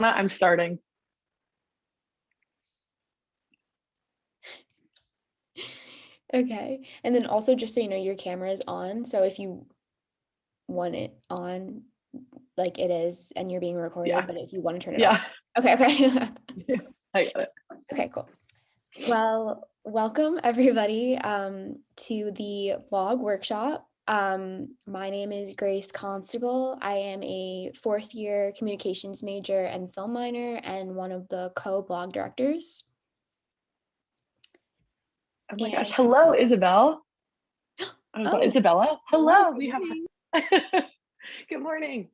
I'm starting. Okay. And then also just so you know, your camera is on. So if you want it on, like it is, and you're being recorded, Yeah, but if you want to turn it off. yeah, Okay, okay. I got it. Okay, cool. Well, welcome everybody to the blog workshop. My name is Grace Constable. I am a fourth year communications major and film minor and one of the co-blog directors. Oh my gosh. And Hello, Isabel. Oh, is that oh, Isabella? hello, Hello, good we have morning. good morning.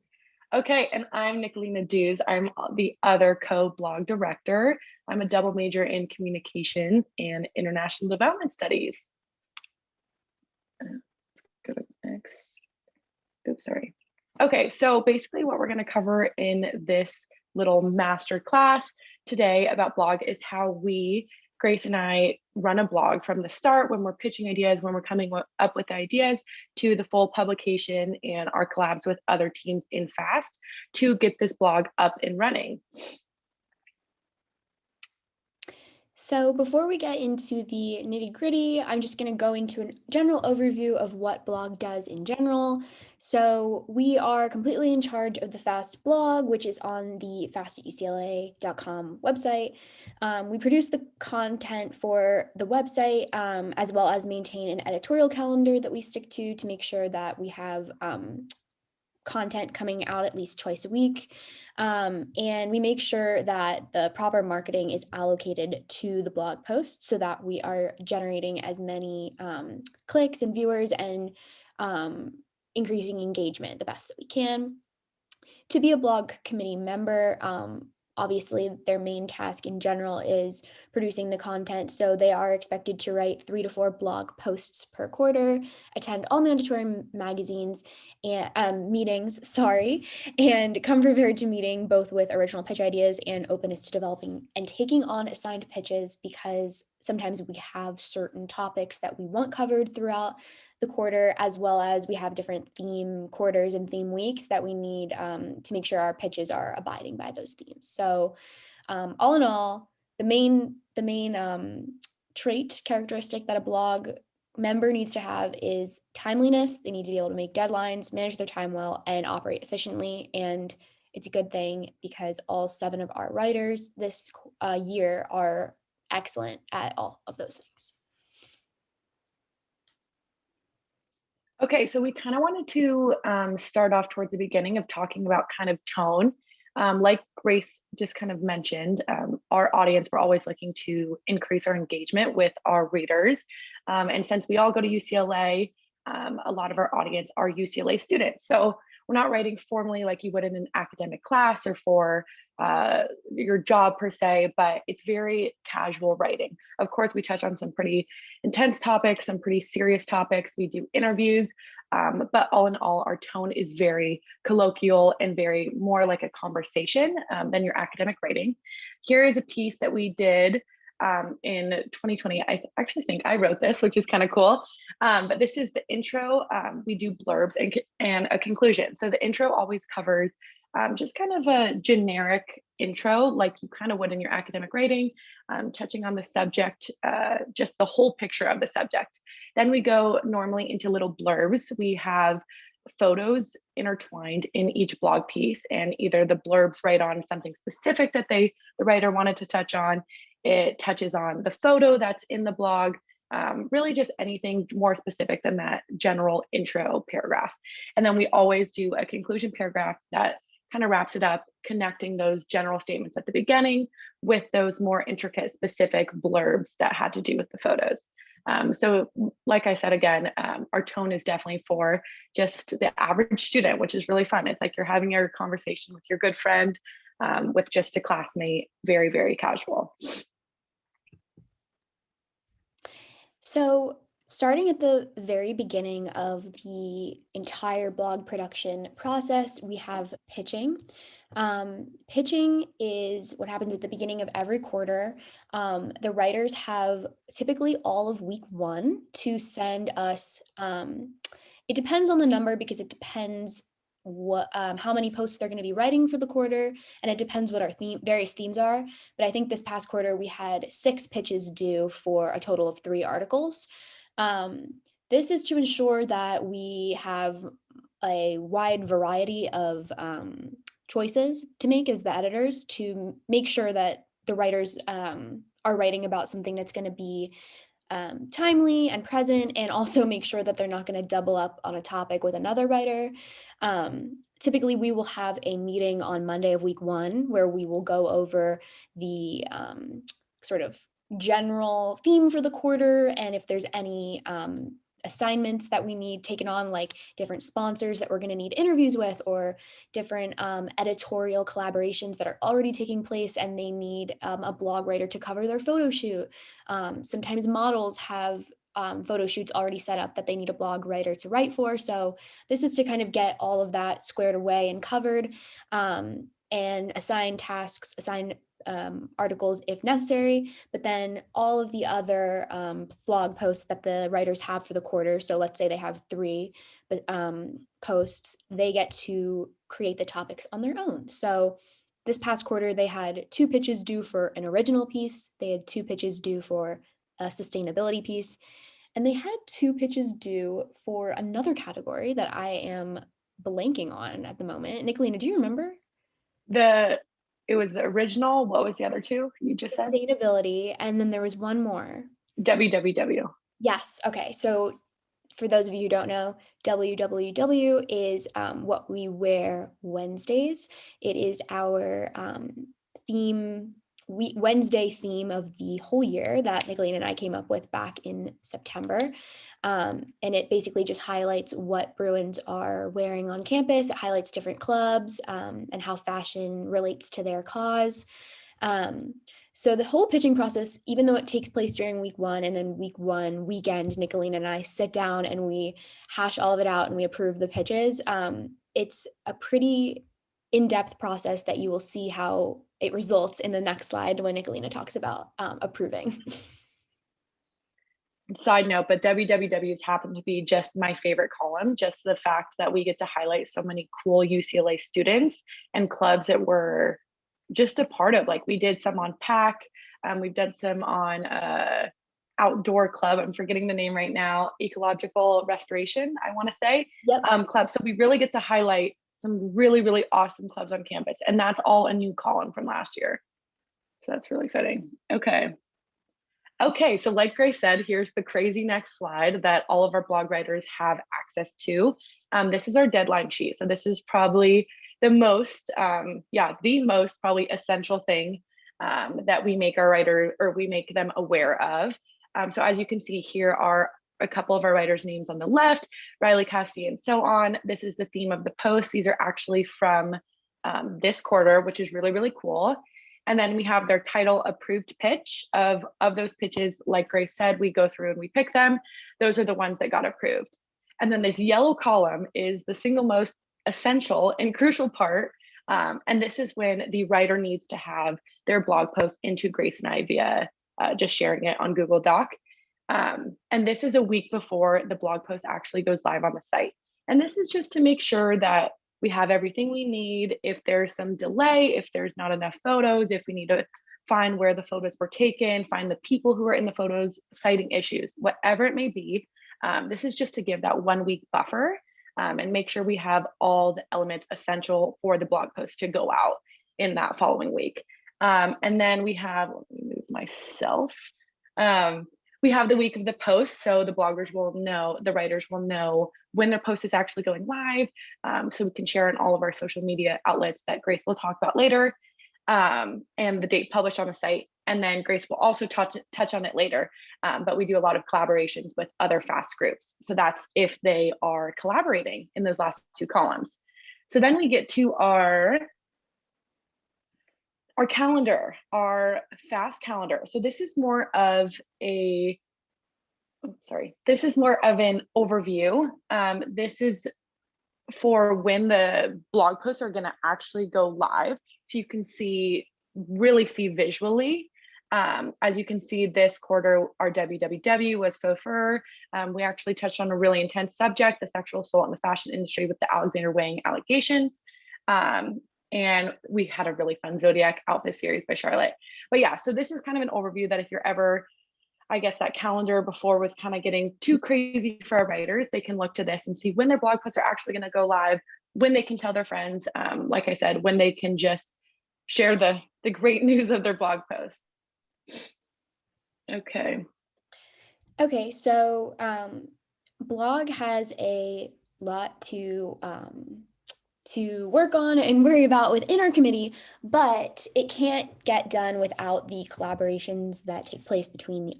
Okay, and I'm Nicolina Dews. I'm the other co-blog director. I'm a double major in communications and international development studies. Let's go to the next. Oops, sorry. Okay, so basically what we're going to cover in this little master class today about blog is how we, Grace and I, run a blog from the start when we're pitching ideas, when we're coming up with ideas, to the full publication and our collabs with other teams in FAST to get this blog up and running. So before we get into the nitty-gritty, I'm just going to go into a general overview of what blog does in general. So we are completely in charge of the FAST blog, which is on the fastucla.com website. We produce the content for the website, as well as maintain an editorial calendar that we stick to make sure that we have content coming out at least twice a week. And we make sure that the proper marketing is allocated to the blog post so that we are generating as many clicks and viewers and increasing engagement the best that we can. To be a blog committee member, obviously their main task in general is producing the content. So they are expected to write 3 to 4 blog posts per quarter, attend all mandatory magazines and meetings, sorry, and come prepared to meeting both with original pitch ideas and openness to developing and taking on assigned pitches, because sometimes we have certain topics that we want covered throughout the quarter, as well as we have different theme quarters and theme weeks that we need to make sure our pitches are abiding by those themes. So all in all, the main trait characteristic that a blog member needs to have is timeliness. They need to be able to make deadlines, manage their time well, and operate efficiently. And it's a good thing because all 7 of our writers this year are excellent at all of those things. Okay, so we kind of wanted to start off towards the beginning of talking about kind of tone. Like Grace just kind of mentioned, our audience, we're always looking to increase our engagement with our readers. And since we all go to UCLA, a lot of our audience are UCLA students. So we're not writing formally like you would in an academic class or for your job per se, but it's very casual writing. Of course, we touch on some pretty intense topics, some pretty serious topics. We do interviews, but all in all, our tone is very colloquial and very more like a conversation than your academic writing. Here is a piece that we did in 2020. I actually think I wrote this, which is kind of cool. But this is the intro. We do blurbs and a conclusion. So the intro always covers just kind of a generic intro, like you kind of would in your academic writing, touching on the subject, just the whole picture of the subject. Then we go normally into little blurbs. We have photos intertwined in each blog piece, and either the blurbs write on something specific that the writer wanted to touch on. It touches on the photo that's in the blog, really just anything more specific than that general intro paragraph. And then we always do a conclusion paragraph that kind of wraps it up, connecting those general statements at the beginning with those more intricate, specific blurbs that had to do with the photos. So like I said, again, our tone is definitely for just the average student, which is really fun. It's like you're having your conversation with your good friend, with just a classmate, very, very casual. So, starting at the very beginning of the entire blog production process, we have pitching. Pitching is what happens at the beginning of every quarter. The writers have typically all of week 1 to send us. It depends on the number because it depends how many posts they're going to be writing for the quarter, and it depends what our various themes are. But I think this past quarter we had 6 pitches due for a total of 3 articles. This is to ensure that we have a wide variety of choices to make as the editors, to make sure that the writers are writing about something that's going to be timely and present, and also make sure that they're not going to double up on a topic with another writer. Typically, we will have a meeting on Monday of week 1 where we will go over the sort of general theme for the quarter, and if there's any assignments that we need taken on, like different sponsors that we're going to need interviews with, or different editorial collaborations that are already taking place and they need a blog writer to cover their photo shoot. Sometimes models have photo shoots already set up that they need a blog writer to write for. So this is to kind of get all of that squared away and covered, and assign tasks, assign articles if necessary, but then all of the other blog posts that the writers have for the quarter. So let's say they have 3 posts, they get to create the topics on their own. So this past quarter, they had 2 pitches due for an original piece. They had 2 pitches due for a sustainability piece. And they had 2 pitches due for another category that I am blanking on at the moment. Nicolina, do you remember? It was the original. What was the other 2 you just said? Sustainability, and then there was one more. WWW. Yes. Okay. So for those of you who don't know, WWW is what we wear Wednesdays. It is our Wednesday theme of the whole year that Nicolene and I came up with back in September. And it basically just highlights what Bruins are wearing on campus. It highlights different clubs and how fashion relates to their cause. So the whole pitching process, even though it takes place during week 1, and then week 1 weekend, Nicolene and I sit down and we hash all of it out and we approve the pitches. It's a pretty in-depth process that you will see how it results in the next slide when Nicolina talks about approving. Side note, but WWWs happen to be just my favorite column. Just the fact that we get to highlight so many cool UCLA students and clubs that we're just a part of. Like we did some on PAC, we've done some on outdoor club. I'm forgetting the name right now. Ecological Restoration, I want to say. Yep. Club. So we really get to highlight some really, really awesome clubs on campus, and that's all a new column from last year. So that's really exciting. Okay, so like Grace said, here's the crazy next slide that all of our blog writers have access to. This is our deadline sheet. So this is probably the most, the most probably essential thing that we make our writer, or we make them aware of. So as you can see, here are a couple of our writers' names on the left, Riley, Cassidy, and so on. This is the theme of the post. These are actually from this quarter, which is really, really cool. And then we have their title approved pitch of those pitches. Like Grace said, we go through and we pick them. Those are the ones that got approved. And then this yellow column is the single most essential and crucial part. And this is when the writer needs to have their blog post into Grace and I via just sharing it on Google Doc. And this is a week before the blog post actually goes live on the site. And this is just to make sure that we have everything we need. If there's some delay, if there's not enough photos, if we need to find where the photos were taken, find the people who are in the photos citing issues, whatever it may be. This is just to give that 1 week buffer and make sure we have all the elements essential for the blog post to go out in that following week. And then we have, let me move myself. We have the week of the post, so the bloggers will know, the writers will know when their post is actually going live, so we can share in all of our social media outlets that Grace will talk about later, and the date published on the site. And then Grace will also touch on it later, but we do a lot of collaborations with other FAST groups. So that's if they are collaborating in those last 2 columns. So then we get to our calendar, our FAST calendar. So this is more of an overview. This is for when the blog posts are going to actually go live. So you can really see visually As you can see, this quarter, our WWW was faux fur. We actually touched on a really intense subject, the sexual assault in the fashion industry with the Alexander Wang allegations. And we had a really fun Zodiac outfit series by Charlotte. But yeah, so this is kind of an overview that if you're ever, I guess that calendar before was kind of getting too crazy for our writers, they can look to this and see when their blog posts are actually going to go live, when they can tell their friends, like I said, when they can just share the great news of their blog posts. Okay. Okay, so blog has a lot to work on and worry about within our committee, but it can't get done without the collaborations that take place between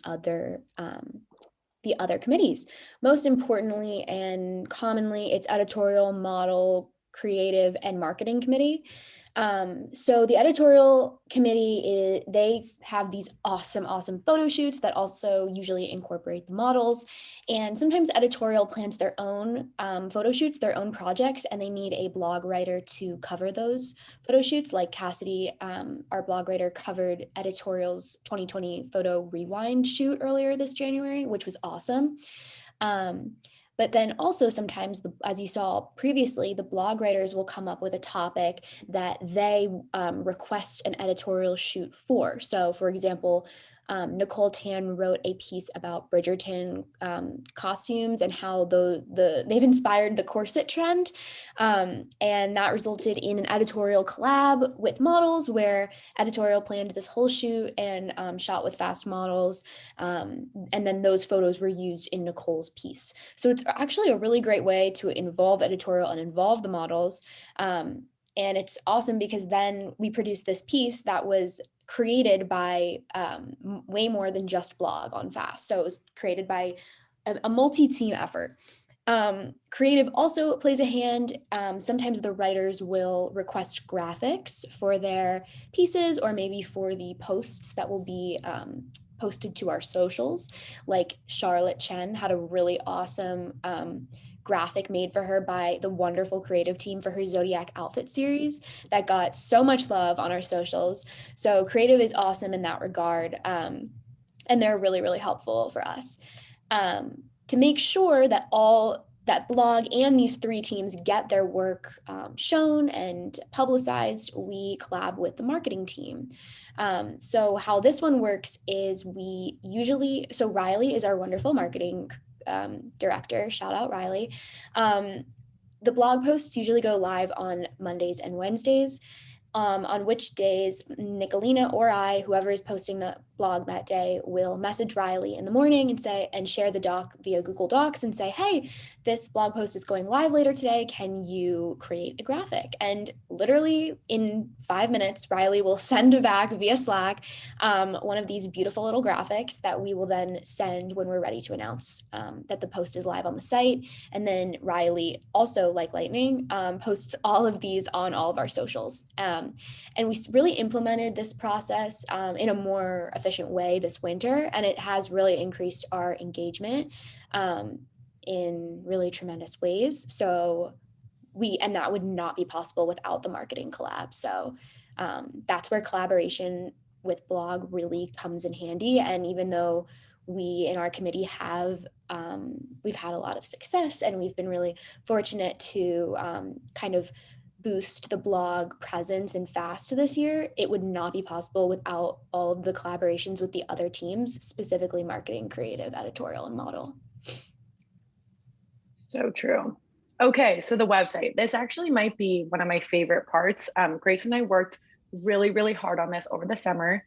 the other committees. Most importantly and commonly, it's editorial, model, creative, and marketing committee. So the editorial committee, they have these awesome photo shoots that also usually incorporate the models. And sometimes editorial plans their own photo shoots, their own projects, and they need a blog writer to cover those photo shoots. Like Cassidy, our blog writer, covered editorial's 2020 photo rewind shoot earlier this January, which was awesome. But then also sometimes, as you saw previously, the blog writers will come up with a topic that they request an editorial shoot for. So for example, Nicole Tan wrote a piece about Bridgerton costumes and how they've inspired the corset trend. And that resulted in an editorial collab with models where editorial planned this whole shoot and shot with fast models. And then those photos were used in Nicole's piece. So it's actually a really great way to involve editorial and involve the models. And it's awesome because then we produced this piece that was created by way more than just blog on FAST. So it was created by a multi-team effort. Creative also plays a hand. Sometimes the writers will request graphics for their pieces or maybe for the posts that will be posted to our socials. Like Charlotte Chen had a really awesome graphic made for her by the wonderful creative team for her Zodiac outfit series that got so much love on our socials. So creative is awesome in that regard. And they're really, really helpful for us. To make sure that that blog and these three teams get their work shown and publicized, we collab with the marketing team. So how this one works is so Riley is our wonderful marketing director, shout out Riley. The blog posts usually go live on Mondays and Wednesdays. On which days Nicolina or I, whoever is posting the blog that day, will message Riley in the morning and share the doc via Google Docs and say, hey, this blog post is going live later today. Can you create a graphic? And literally in 5 minutes, Riley will send back via Slack one of these beautiful little graphics that we will then send when we're ready to announce that the post is live on the site. And then Riley, also like lightning, posts all of these on all of our socials. And we really implemented this process in a more efficient way this winter, and it has really increased our engagement in really tremendous ways. So that would not be possible without the marketing collab. So that's where collaboration with blog really comes in handy. And even though we in our committee we've had a lot of success and we've been really fortunate to kind of boost the blog presence and FAST this year, it would not be possible without all of the collaborations with the other teams, specifically marketing, creative, editorial, and model. So true. Okay, so the website. This actually might be one of my favorite parts. Grace and I worked really, really hard on this over the summer.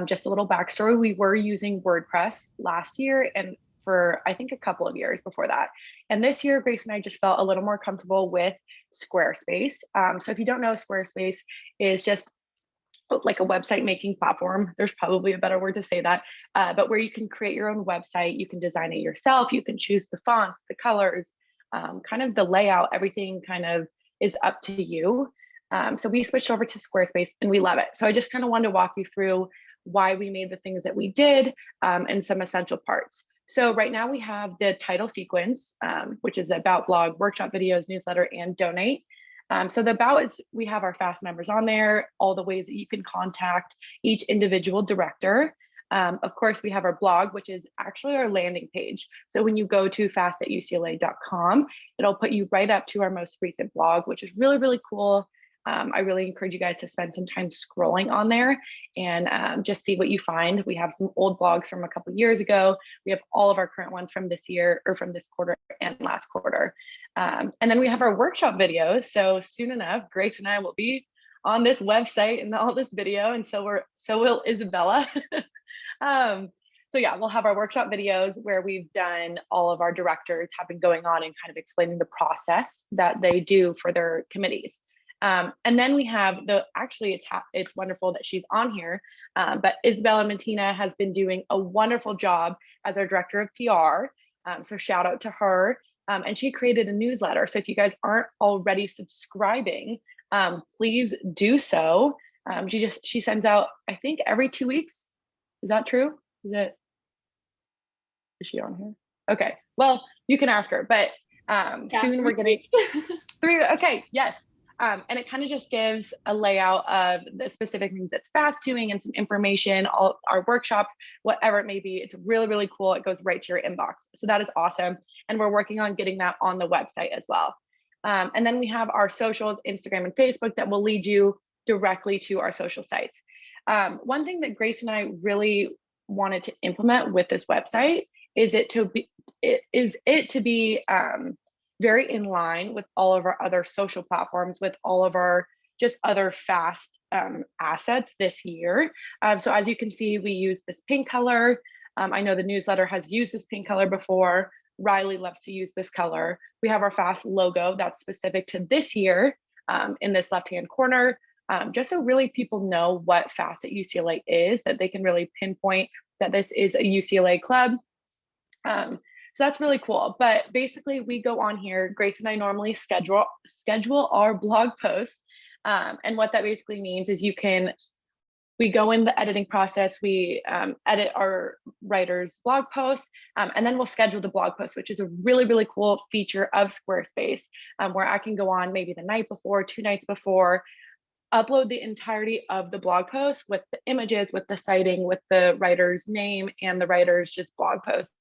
Just a little backstory, we were using WordPress last year and for I think a couple of years before that. And this year, Grace and I just felt a little more comfortable with Squarespace. So if you don't know, Squarespace is just like a website making platform. There's probably a better word to say that, but where you can create your own website, you can design it yourself, you can choose the fonts, the colors, kind of the layout, everything kind of is up to you. So we switched over to Squarespace and we love it. So I just kind of wanted to walk you through why we made the things that we did and some essential parts. So right now we have the title sequence, which is about blog, workshop videos, newsletter, and donate. So the about is we have our FAST members on there, all the ways that you can contact each individual director. Of course, we have our blog, which is actually our landing page. So when you go to fastatUCLA.com, it'll put you right up to our most recent blog, which is really, really cool. I really encourage you guys to spend some time scrolling on there and just see what you find. We have some old blogs from a couple of years ago. We have all of our current ones from this year or from this quarter and last quarter. And then we have our workshop videos. So soon enough, Grace and I will be on this website and all this video, and so will Isabella. So yeah, we'll have our workshop videos where we've done, all of our directors have been going on and kind of explaining the process that they do for their committees. And then we have actually it's wonderful that she's on here, but Isabella Mentina has been doing a wonderful job as our director of PR. So shout out to her. And she created a newsletter. So if you guys aren't already subscribing, please do so. She sends out, I think, every 2 weeks. Is that true? Is she on here? Okay, well, you can ask her, but soon we're getting 3. Okay, yes. And it kind of just gives a layout of the specific things that's fast doing and some information, all our workshops, whatever it may be. It's really, really cool. It goes right to your inbox. So that is awesome. And we're working on getting that on the website as well. And then we have our socials, Instagram and Facebook, that will lead you directly to our social sites. One thing that Grace and I really wanted to implement with this website is it to be very in line with all of our other social platforms, with all of our just other fast assets this year. So as you can see, we use this pink color. I know the newsletter has used this pink color before. Riley loves to use this color. We have our fast logo that's specific to this year in this left-hand corner, just so really people know what Fast at UCLA is, that they can really pinpoint that this is a UCLA club. So that's really cool. But basically, we go on here. Grace and I normally schedule our blog posts. And what that basically means is we go in the editing process, we edit our writers' blog posts, and then we'll schedule the blog post, which is a really, really cool feature of Squarespace, where I can go on maybe the night before, 2 nights before, upload the entirety of the blog post with the images, with the citing, with the writer's name and the writer's just blog post.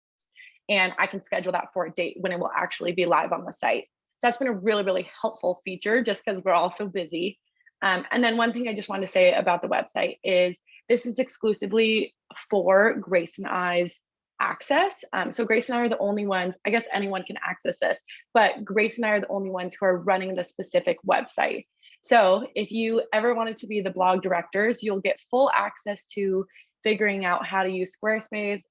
And I can schedule that for a date when it will actually be live on the site. That's been a really, really helpful feature just because we're all so busy. And then one thing I just wanted to say about the website is this is exclusively for Grace and I's access. So Grace and I are the only ones, I guess anyone can access this, but Grace and I are the only ones who are running the specific website. So if you ever wanted to be the blog directors, you'll get full access to figuring out how to use Squarespace,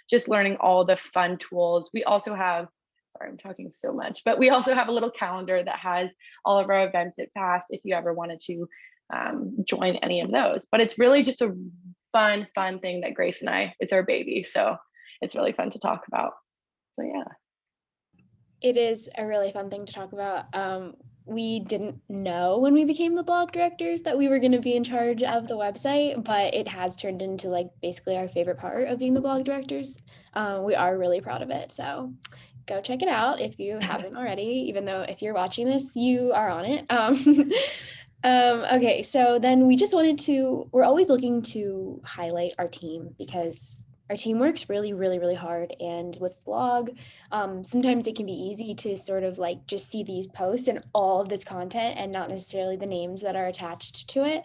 just learning all the fun tools. We also have, sorry, I'm talking so much, but we also have a little calendar that has all of our events at Fast if you ever wanted to join any of those. But it's really just a fun thing that Grace and I, it's our baby. So it's really fun to talk about. So yeah. It is a really fun thing to talk about. We didn't know when we became the blog directors that we were going to be in charge of the website, but it has turned into like basically our favorite part of being the blog directors. We are really proud of it. So go check it out if you haven't already, even though if you're watching this, you are on it. Okay, so then we're always looking to highlight our team because our team works really, really, really hard. And with blog, sometimes it can be easy to sort of like just see these posts and all of this content and not necessarily the names that are attached to it.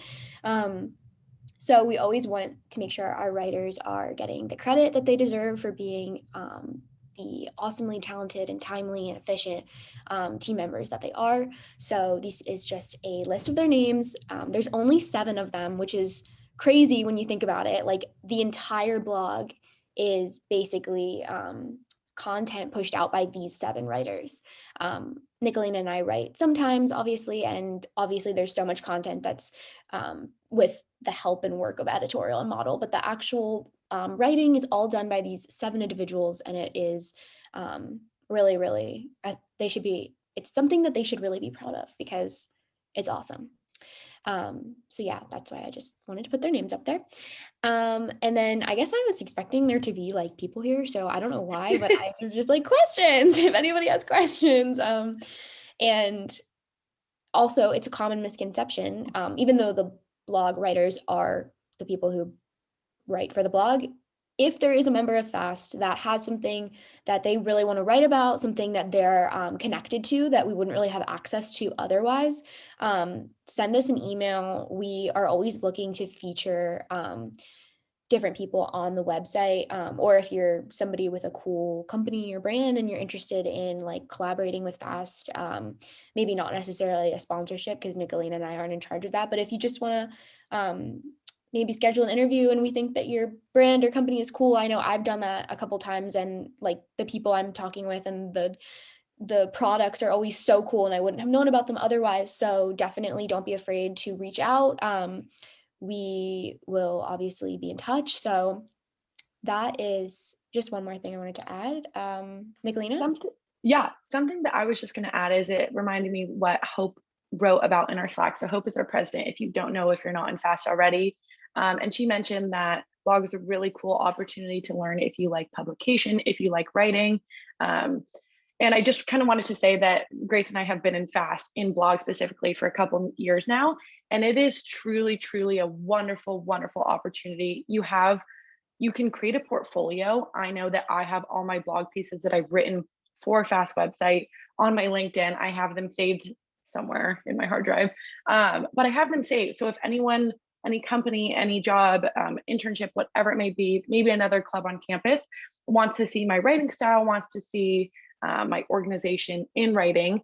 So we always want to make sure our writers are getting the credit that they deserve for being the awesomely talented and timely and efficient team members that they are. So this is just a list of their names. There's only 7 of them, which is crazy when you think about it. Like the entire blog is basically content pushed out by these 7 writers. Nicolina and I write sometimes, obviously, and obviously there's so much content that's with the help and work of editorial and model, but the actual writing is all done by these 7 individuals, and it is really, really, it's something that they should really be proud of because it's awesome. So yeah, that's why I just wanted to put their names up there. And then I guess I was expecting there to be like people here, so I don't know why, but I was just like, questions, if anybody has questions. And also it's a common misconception, even though the blog writers are the people who write for the blog. If there is a member of FAST that has something that they really want to write about, something that they're connected to that we wouldn't really have access to otherwise, send us an email. We are always looking to feature different people on the website, or if you're somebody with a cool company or brand and you're interested in like collaborating with FAST, maybe not necessarily a sponsorship because Nicolina and I aren't in charge of that, but if you just want to maybe schedule an interview and we think that your brand or company is cool. I know I've done that a couple times, and like the people I'm talking with and the products are always so cool and I wouldn't have known about them otherwise. So definitely don't be afraid to reach out. We will obviously be in touch. So that is just one more thing I wanted to add. Nicolina? Something that I was just going to add is it reminded me what Hope wrote about in our Slack. So Hope is our president. If you don't know, if you're not in FAST already, and she mentioned that blog is a really cool opportunity to learn if you like publication, if you like writing. And I just kind of wanted to say that Grace and I have been in FAST in blog specifically for a couple years now. And it is truly, truly a wonderful, wonderful opportunity. You can create a portfolio. I know that I have all my blog pieces that I've written for FAST website on my LinkedIn. I have them saved somewhere in my hard drive, but I have them saved. So if anyone, any company, any job, internship, whatever it may be, maybe another club on campus wants to see my writing style, wants to see my organization in writing,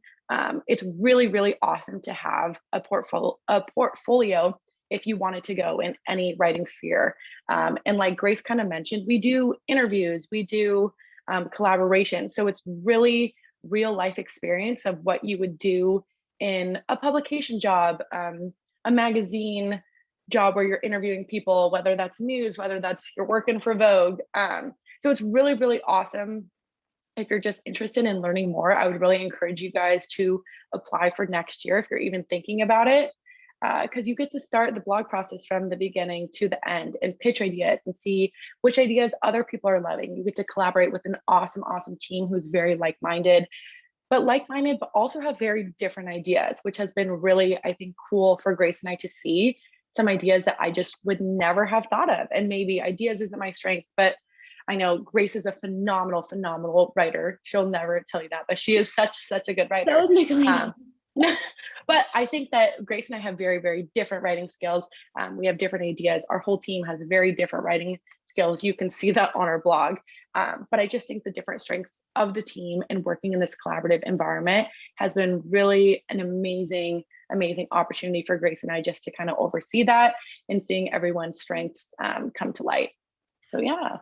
it's really, really awesome to have a portfolio if you wanted to go in any writing sphere. And like Grace kind of mentioned, we do interviews, we do collaboration. So it's really real life experience of what you would do in a publication job, a magazine job where you're interviewing people, whether that's news, whether that's you're working for Vogue. So it's really, really awesome. If you're just interested in learning more, I would really encourage you guys to apply for next year if you're even thinking about it, because you get to start the blog process from the beginning to the end and pitch ideas and see which ideas other people are loving. You get to collaborate with an awesome, awesome team who's very like-minded, but also have very different ideas, which has been really, I think, cool for Grace and I to see some ideas that I just would never have thought of. And maybe ideas isn't my strength, but I know Grace is a phenomenal, phenomenal writer. She'll never tell you that, but she is such a good writer. That was Nicolina. But I think that Grace and I have very, very different writing skills. We have different ideas. Our whole team has very different writing skills. You can see that on our blog. But I just think the different strengths of the team and working in this collaborative environment has been really an amazing, amazing opportunity for Grace and I just to kind of oversee that and seeing everyone's strengths come to light. So yeah.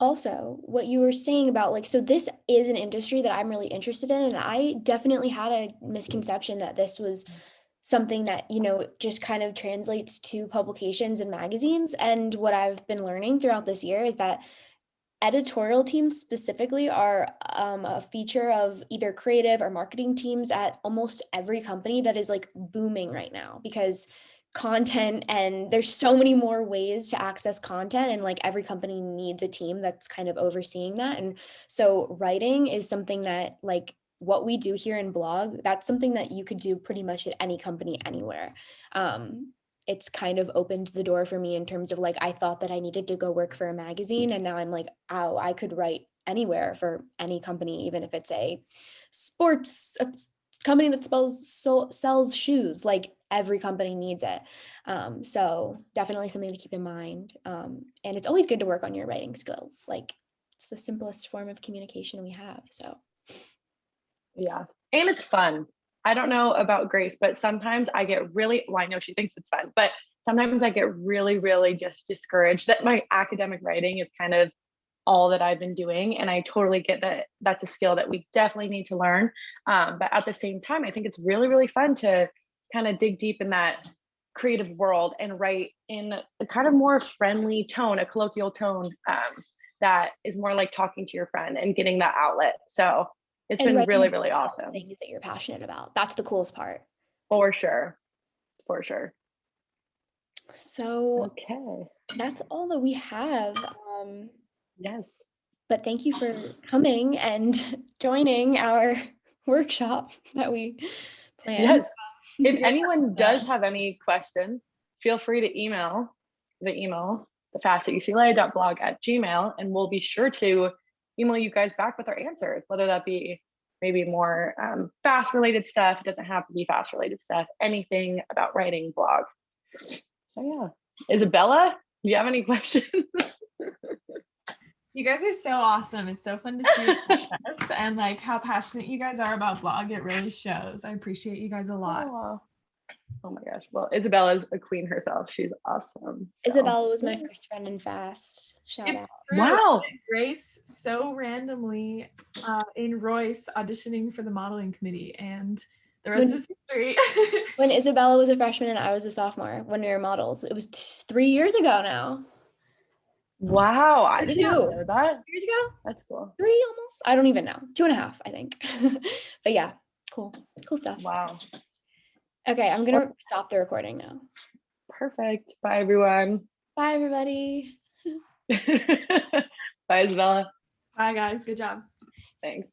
Also, what you were saying about like, so this is an industry that I'm really interested in, and I definitely had a misconception that this was something that, just kind of translates to publications and magazines. And what I've been learning throughout this year is that editorial teams specifically are a feature of either creative or marketing teams at almost every company that is like booming right now, because content, and there's so many more ways to access content, and like every company needs a team that's kind of overseeing that. And so writing is something that, like, what we do here in blog, that's something that you could do pretty much at any company anywhere. It's kind of opened the door for me in terms of like, I thought that I needed to go work for a magazine, and now I'm like, oh, I could write anywhere for any company, even if it's a company that sells shoes. Like, every company needs it. So definitely something to keep in mind. And it's always good to work on your writing skills. Like, it's the simplest form of communication we have. So yeah, and it's fun. I don't know about Grace, but sometimes I get I know she thinks it's fun, but sometimes I get really, really just discouraged that my academic writing is kind of all that I've been doing. And I totally get that that's a skill that we definitely need to learn. But at the same time, I think it's really, really fun to kind of dig deep in that creative world and write in a kind of more friendly tone, a colloquial tone that is more like talking to your friend and getting that outlet. So it's been really, really awesome. Things that you're passionate about. That's the coolest part. For sure. For sure. So okay, that's all that we have. Yes. But thank you for coming and joining our workshop that we planned. Yes. If anyone does have any questions, feel free to email the email thefast@ucla.blog@gmail, and we'll be sure to email you guys back with our answers, whether that be maybe more fast related stuff. It doesn't have to be fast related stuff, anything about writing blog. So yeah, Isabella, do you have any questions? You guys are so awesome. It's so fun to see your process and like how passionate you guys are about blog. It really shows. I appreciate you guys a lot. Oh my gosh. Well, Isabella's a queen herself. She's awesome. So. Isabella was my first friend in FAST. Shout out. True. Wow. Grace so randomly in Royce auditioning for the modeling committee, and the rest is history. When Isabella was a freshman and I was a sophomore, when we were models, it was 3 years ago now. Wow, I did not know that. 2 years ago? That's cool. 3 almost? I don't even know. 2.5, I think. But yeah, cool stuff. Wow. Okay, I'm gonna stop the recording now. Perfect. Bye, everyone. Bye, everybody. Bye, Isabella. Bye, guys. Good job. Thanks.